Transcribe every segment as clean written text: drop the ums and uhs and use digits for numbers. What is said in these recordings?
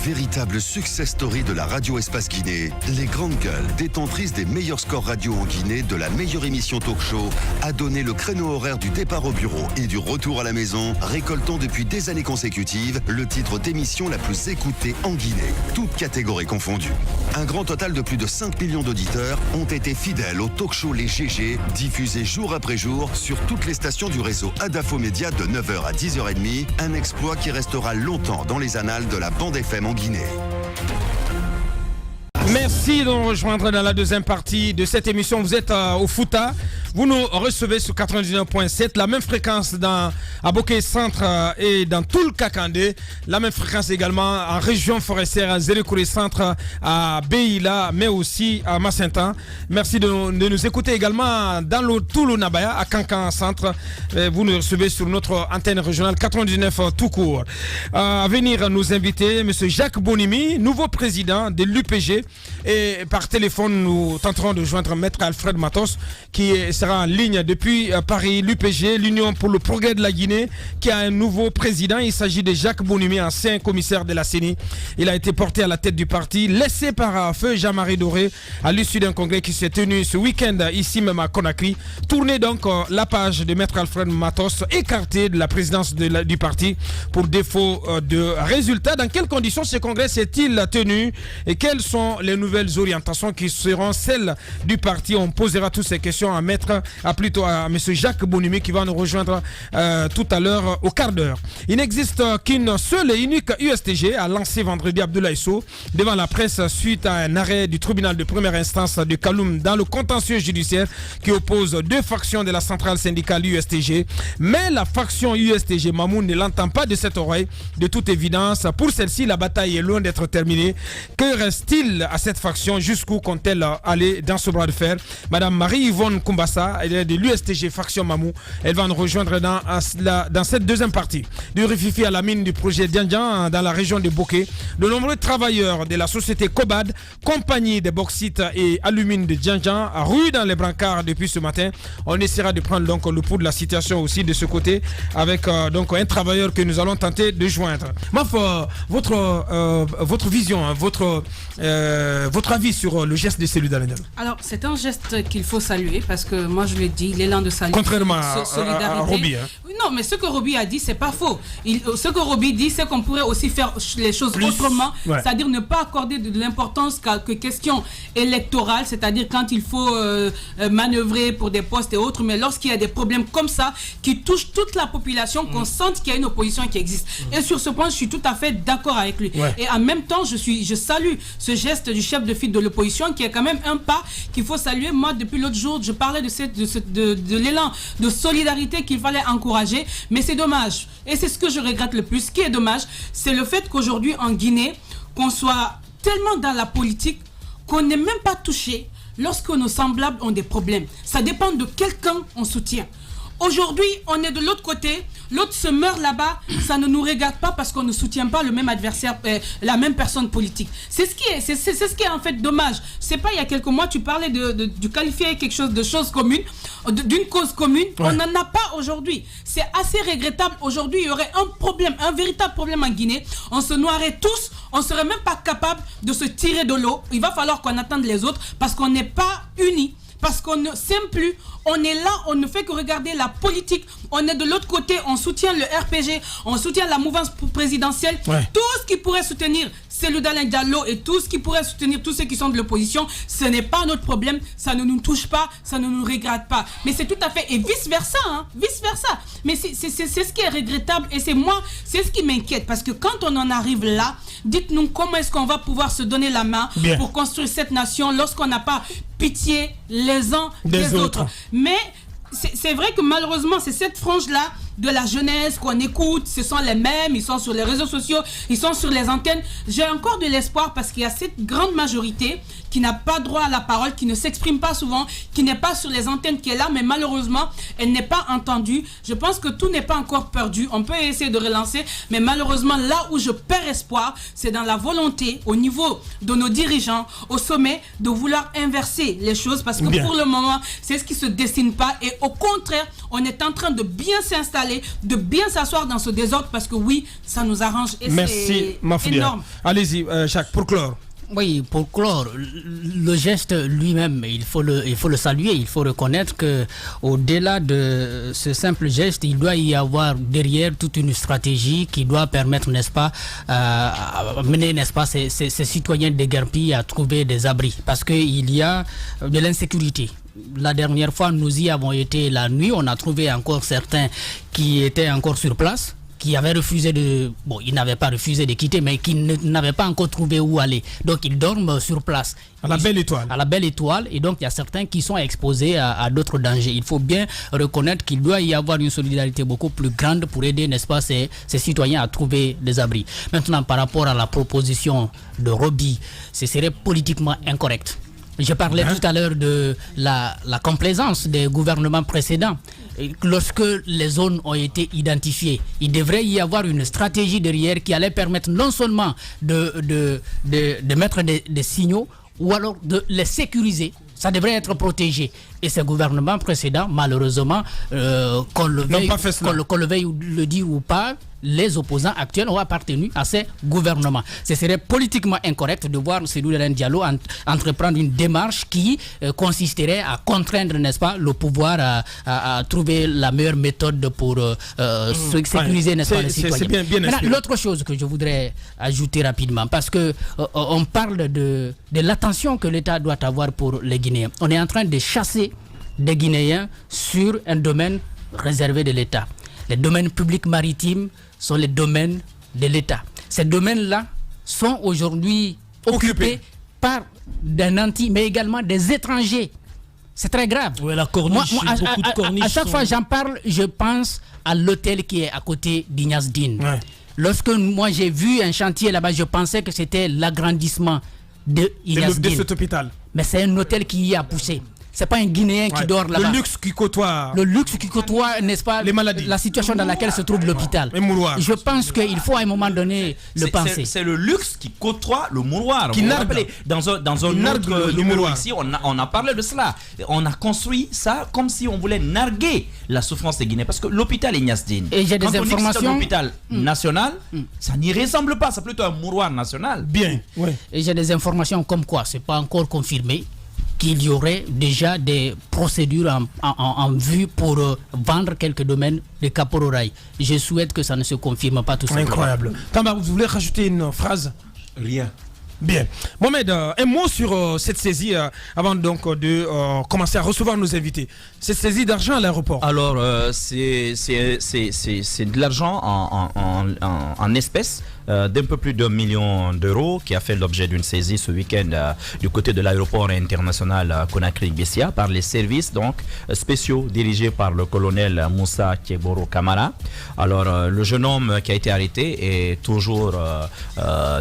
Véritable success story de la radio Espace Guinée, les grandes gueules, détentrices des meilleurs scores radio en Guinée, de la meilleure émission talk show, a donné le créneau horaire du départ au bureau et du retour à la maison, récoltant depuis des années consécutives le titre d'émission la plus écoutée en Guinée, toutes catégories confondues. Un grand total de plus de 5 millions d'auditeurs ont été fidèles au talk show Les GG, diffusé jour après jour sur toutes les stations du réseau Adafo Média de 9h à 10h30, un exploit qui restera longtemps dans les annales de la bande FM en Guinée. Merci de nous rejoindre dans la deuxième partie de cette émission. Vous êtes au Fouta. Vous nous recevez sur 99.7, la même fréquence à Bokeh Centre et dans tout le Kakandé. La même fréquence également en région forestière à Zérekouré Centre, à Beila, mais aussi à Massintan. Merci de nous écouter également dans tout le Nabaya, à Kankan Centre. Vous nous recevez sur notre antenne régionale 99 tout court. À venir nous inviter, M. Jacques Bonimi, nouveau président de l'UPG. Et par téléphone, nous tenterons de joindre Maître Alfred Matos, qui sera en ligne depuis Paris. L'UPG, l'Union pour le progrès de la Guinée, qui a un nouveau président. Il s'agit de Jacques Bonimi, ancien commissaire de la CENI. Il a été porté à la tête du parti, laissé par feu Jean-Marie Doré à l'issue d'un congrès qui s'est tenu ce week-end ici même à Conakry. Tournez donc la page de Maître Alfred Matos, écarté de la présidence du parti pour défaut de résultats. Dans quelles conditions ce congrès s'est-il tenu et quelles sont les nouvelles orientations qui seront celles du parti? On posera toutes ces questions à M. Jacques Bonimi, qui va nous rejoindre tout à l'heure au quart d'heure. Il n'existe qu'une seule et unique USTG, a lancé vendredi Abdoulaye Sow devant la presse suite à un arrêt du tribunal de première instance de Kaloum dans le contentieux judiciaire qui oppose deux factions de la centrale syndicale USTG. Mais la faction USTG Mamoun ne l'entend pas de cette oreille. De toute évidence, pour celle-ci, la bataille est loin d'être terminée. Que reste-t-il à cette faction? Jusqu'où compte-t-elle aller dans ce bras de fer? Madame Marie-Yvonne Kumbassa, elle est de l'USTG faction Mamou. Elle va nous rejoindre dans cette deuxième partie. Du Rififi à la mine du projet Diandian dans la région de Bokeh, de nombreux travailleurs de la société Kobad, compagnie des bauxites et alumines de Diandian, ruent dans les brancards depuis ce matin. On essaiera de prendre donc le pouls de la situation aussi de ce côté avec donc un travailleur que nous allons tenter de joindre. Maf, votre vision, votre avis sur le geste de Cellou Dalein? Alors, c'est un geste qu'il faut saluer parce que moi je l'ai dit, l'élan de salut. Contrairement à Roby. Hein. Non, mais ce que Roby a dit, c'est pas faux. Ce que Roby dit, c'est qu'on pourrait aussi faire les choses autrement, c'est-à-dire ne pas accorder de l'importance que question électorale, c'est-à-dire quand il faut manœuvrer pour des postes et autres, mais lorsqu'il y a des problèmes comme ça qui touchent toute la population, qu'on sente qu'il y a une opposition qui existe. Et sur ce point, je suis tout à fait d'accord avec lui. Et en même temps, je salue ce geste du chef de file de l'opposition qui est quand même un pas qu'il faut saluer. Moi, depuis l'autre jour, je parlais de l'élan de solidarité qu'il fallait encourager, mais c'est dommage. Et c'est ce que je regrette le plus. Ce qui est dommage, c'est le fait qu'aujourd'hui, en Guinée, qu'on soit tellement dans la politique qu'on n'est même pas touché lorsque nos semblables ont des problèmes. Ça dépend de quel camp on soutient. Aujourd'hui, on est de l'autre côté, l'autre se meurt là-bas, ça ne nous regarde pas parce qu'on ne soutient pas le même adversaire, la même personne politique. C'est ce qui est en fait dommage. C'est pas il y a quelques mois, tu parlais de qualifier quelque chose de chose commune, d'une cause commune. On n'en a pas aujourd'hui. C'est assez regrettable. Aujourd'hui, il y aurait un problème, un véritable problème en Guinée. On se noierait tous, on ne serait même pas capable de se tirer de l'eau. Il va falloir qu'on attende les autres parce qu'on n'est pas unis. Parce qu'on ne s'aime plus, on est là, on ne fait que regarder la politique. On est de l'autre côté, on soutient le RPG, on soutient la mouvance présidentielle. Tout ce qui pourrait soutenir Cellou Dalein Diallo et tout ce qui pourrait soutenir tous ceux qui sont de l'opposition, ce n'est pas notre problème, ça ne nous touche pas, ça ne nous regarde pas. Mais c'est tout à fait, et vice-versa, hein, vice-versa. Mais c'est ce qui est regrettable et c'est ce qui m'inquiète. Parce que quand on en arrive là, dites-nous comment est-ce qu'on va pouvoir se donner la main pour construire cette nation lorsqu'on n'a pas pitié les uns des autres. Mais c'est vrai que malheureusement, c'est cette frange-là de la jeunesse qu'on écoute, ce sont les mêmes, ils sont sur les réseaux sociaux, ils sont sur les antennes. J'ai encore de l'espoir parce qu'il y a cette grande majorité qui n'a pas droit à la parole, qui ne s'exprime pas souvent, qui n'est pas sur les antennes, qui est là, mais malheureusement, elle n'est pas entendue. Je pense que tout n'est pas encore perdu. On peut essayer de relancer, mais malheureusement, là où je perds espoir, c'est dans la volonté, au niveau de nos dirigeants, au sommet, de vouloir inverser les choses, parce que pour le moment, c'est ce qui se dessine pas, et au contraire, on est en train de bien s'installer aller, de bien s'asseoir dans ce désordre parce que oui, ça nous arrange et merci, c'est énorme. Allez-y, Jacques, pour clore. Oui, pour clore, le geste lui-même, il faut le saluer, il faut reconnaître que au-delà de ce simple geste, il doit y avoir derrière toute une stratégie qui doit permettre, n'est-ce pas, à mener, n'est-ce pas, ces citoyens déguerpis à trouver des abris, parce qu'il y a de l'insécurité. La dernière fois, nous y avons été la nuit, on a trouvé encore certains qui étaient encore sur place, qui avaient refusé ils n'avaient pas refusé de quitter, mais qui n'avaient pas encore trouvé où aller. Donc ils dorment sur place. À la Belle Étoile. À la Belle Étoile. Et donc il y a certains qui sont exposés à d'autres dangers. Il faut bien reconnaître qu'il doit y avoir une solidarité beaucoup plus grande pour aider, n'est-ce pas, ces citoyens à trouver des abris. Maintenant, par rapport à la proposition de Roby, ce serait politiquement incorrect. Je parlais tout à l'heure de la complaisance des gouvernements précédents. Lorsque les zones ont été identifiées, il devrait y avoir une stratégie derrière qui allait permettre non seulement de mettre des signaux ou alors de les sécuriser. Ça devrait être protégé. Et ces gouvernements précédents, malheureusement, qu'on le veuille le dire ou pas, les opposants actuels ont appartenu à ces gouvernements. Ce serait politiquement incorrect de voir Cellou Dalein Diallo entreprendre une démarche qui consisterait à contraindre, n'est-ce pas, le pouvoir à trouver la meilleure méthode pour sécuriser, n'est-ce pas, les citoyens. Maintenant, l'autre chose que je voudrais ajouter rapidement, parce que on parle de l'attention que l'État doit avoir pour les Guinéens. On est en train de chasser des Guinéens sur un domaine réservé de l'État. Les domaines publics maritimes sont les domaines de l'État. Ces domaines-là sont aujourd'hui occupés par des nantis, mais également des étrangers. C'est très grave. Oui, la corniche, beaucoup de corniches. À chaque fois que j'en parle, je pense à l'hôtel qui est à côté d'Ignace Dine. Ouais. Lorsque moi j'ai vu un chantier là-bas, je pensais que c'était l'agrandissement de Ignace Dine. De cet hôpital. Mais c'est un hôtel qui y a poussé. C'est pas un Guinéen qui dort là-bas. Le luxe qui côtoie, n'est-ce pas, les maladies, la situation dans laquelle se trouve l'hôpital. Je pense qu'il faut à un moment donné le penser. C'est le luxe qui côtoie le mouroir. Qui nargue. Dans un autre numéro ici, on a parlé de cela. On a construit ça comme si on voulait narguer la souffrance des Guinéens. Parce que l'hôpital Ignace Dine, et j'ai des informations. C'est un hôpital national, ça n'y ressemble pas. C'est plutôt un mouroir national. Bien. Ouais. Et j'ai des informations comme quoi, c'est pas encore confirmé, qu'il y aurait déjà des procédures en vue pour vendre quelques domaines de Kapororaï. Je souhaite que ça ne se confirme pas tout simplement. Incroyable. Tamba, vous voulez rajouter une phrase? Rien. Bien. Mohamed, un mot sur cette saisie avant donc de commencer à recevoir nos invités. Cette saisie d'argent à l'aéroport. Alors, c'est de l'argent en espèces d'un peu plus d'1 million d'euros qui a fait l'objet d'une saisie ce week-end du côté de l'aéroport international Conakry-Bessia par les services donc spéciaux dirigés par le colonel Moussa Keboro Kamara. Alors, le jeune homme qui a été arrêté est toujours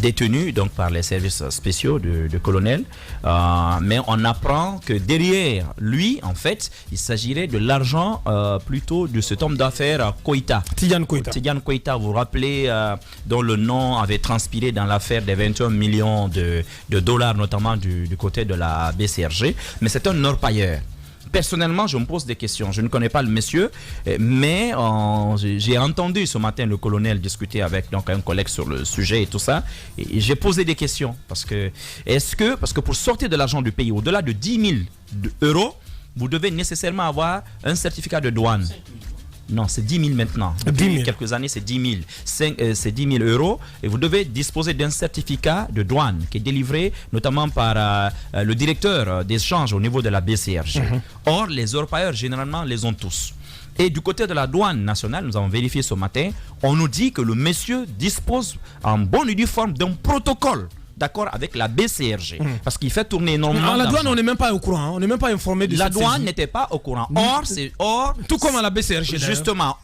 détenu donc par les services spéciaux du colonel, mais on apprend que derrière lui, en fait, il s'agirait de l'argent plutôt de cet homme d'affaires Tidiane Koïta. Tidiane Koïta, vous vous rappelez, dont le nom avait transpiré dans l'affaire des 21 millions de dollars, notamment du côté de la BCRG, mais c'est un orpailleur. Personnellement, je me pose des questions. Je ne connais pas le monsieur, mais j'ai entendu ce matin le colonel discuter avec donc, un collègue sur le sujet et tout ça. Et j'ai posé des questions. Parce que pour sortir de l'argent du pays, au-delà de 10 000 euros, vous devez nécessairement avoir un certificat de douane. Non, c'est 10 000 maintenant. Depuis quelques années, c'est 10 000. C'est 10 000 euros. Et vous devez disposer d'un certificat de douane qui est délivré notamment par le directeur d'échange au niveau de la BCRG. Or, les orpailleurs, généralement, les ont tous. Et du côté de la douane nationale, nous avons vérifié ce matin, on nous dit que le monsieur dispose en bonne et due forme d'un protocole. D'accord, avec la BCRG. Parce qu'il fait tourner énormément la douane, on n'est même pas au courant. On n'est même pas informé de la douane n'était pas au courant. Or, tout comme à la BCRG. Justement,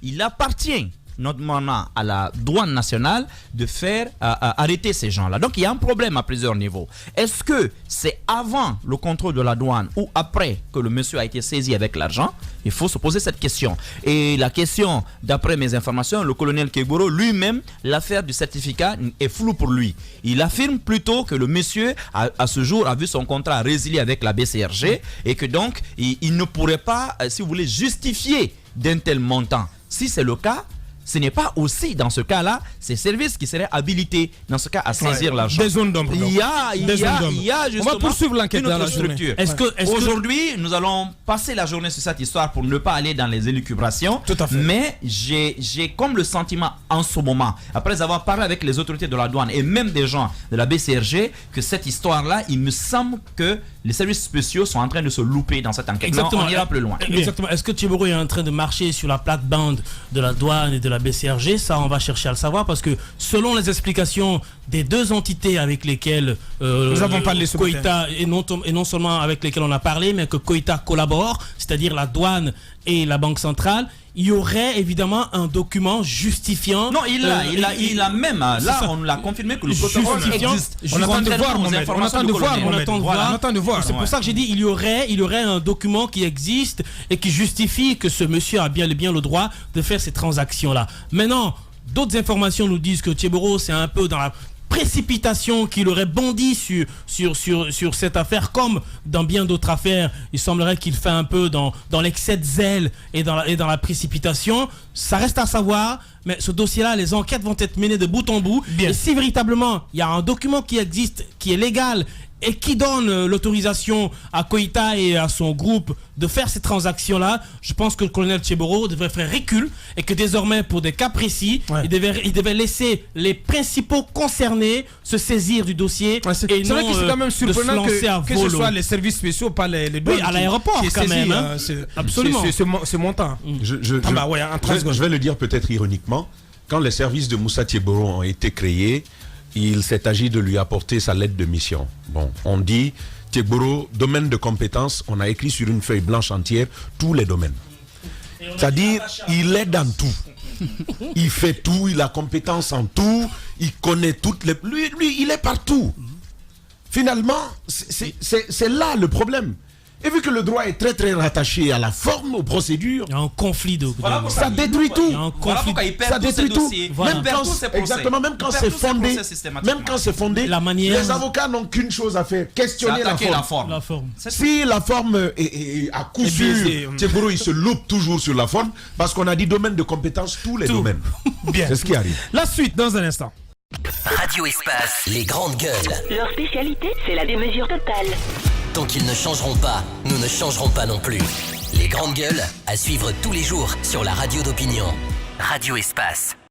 il appartient notamment à la douane nationale de faire arrêter ces gens-là. Donc il y a un problème à plusieurs niveaux. Est-ce que c'est avant le contrôle de la douane ou après que le monsieur a été saisi avec l'argent? Il faut se poser cette question. Et la question, d'après mes informations, le colonel Keboro lui-même, l'affaire du certificat est floue pour lui. Il affirme plutôt que le monsieur, à ce jour, a vu son contrat résilié avec la BCRG et que donc, il ne pourrait pas, si vous voulez, justifier d'un tel montant. Si c'est le cas, ce n'est pas aussi dans ce cas-là ces services qui seraient habilités dans ce cas à saisir l'argent. Des zones d'ombre. Il y a justement on va poursuivre l'enquête une dans la autre structure. Aujourd'hui, nous allons passer la journée sur cette histoire pour ne pas aller dans les élucubrations. Tout à fait. Mais j'ai comme le sentiment en ce moment, après avoir parlé avec les autorités de la douane et même des gens de la BCRG, que cette histoire-là, il me semble que les services spéciaux sont en train de se louper dans cette enquête. Exactement. Non, on ira plus loin. Exactement. Est-ce que Tchéboro est en train de marcher sur la plate-bande de la douane et de la BCRG? Ça, on va chercher à le savoir parce que selon les explications des deux entités avec lesquelles nous avons parlé ce Koïta, et non seulement avec lesquelles on a parlé, mais que Koïta collabore, c'est-à-dire la douane et la Banque centrale, il y aurait évidemment un document justifiant. Non, il a même. Là, on l'a confirmé que le protocole existe. On attend de voir. C'est pour ça que j'ai dit il y aurait un document qui existe et qui justifie que ce monsieur a bien le droit de faire ces transactions-là. Maintenant, d'autres informations nous disent que Tchéboro, c'est un peu dans la précipitation qu'il aurait bondi sur cette affaire, comme dans bien d'autres affaires. Il semblerait qu'il fait un peu dans l'excès de zèle et dans la précipitation. Ça reste à savoir, mais ce dossier-là, les enquêtes vont être menées de bout en bout. Bien. Et si véritablement il y a un document qui existe, qui est légal et qui donne l'autorisation à Koïta et à son groupe de faire ces transactions-là, je pense que le colonel Tchéboro devrait faire recul et que désormais, pour des cas précis, il devait laisser les principaux concernés se saisir du dossier et non vrai que c'est quand même surprenant que ce soit les services spéciaux, pas les douanes. Oui, à l'aéroport quand même. Absolument. C'est montant. Je vais le dire peut-être ironiquement. Quand les services de Moussa Tchéboro ont été créés, il s'est agi de lui apporter sa lettre de mission. Bon, on dit Tchéboro, domaine de compétences, on a écrit sur une feuille blanche entière tous les domaines. C'est-à-dire, il est dans tout. Il fait tout, il a compétence en tout, il connaît toutes les... Lui, il est partout. Finalement, c'est là le problème. Et vu que le droit est très très rattaché à la forme, aux procédures, il y a un conflit de... ça détruit tout. Ça détruit tout. Même quand c'est fondé, la manière... les avocats n'ont qu'une chose à faire, questionner la forme. Si la forme est à coup sûr, Tchéboro il se loupe toujours sur la forme parce qu'on a dit domaine de compétence, tous les domaines. Bien. C'est ce qui arrive. La suite dans un instant. Radio Espace, les grandes gueules. Leur spécialité, c'est la démesure totale. Tant qu'ils ne changeront pas, nous ne changerons pas non plus. Les grandes gueules, à suivre tous les jours sur la radio d'opinion. Radio Espace.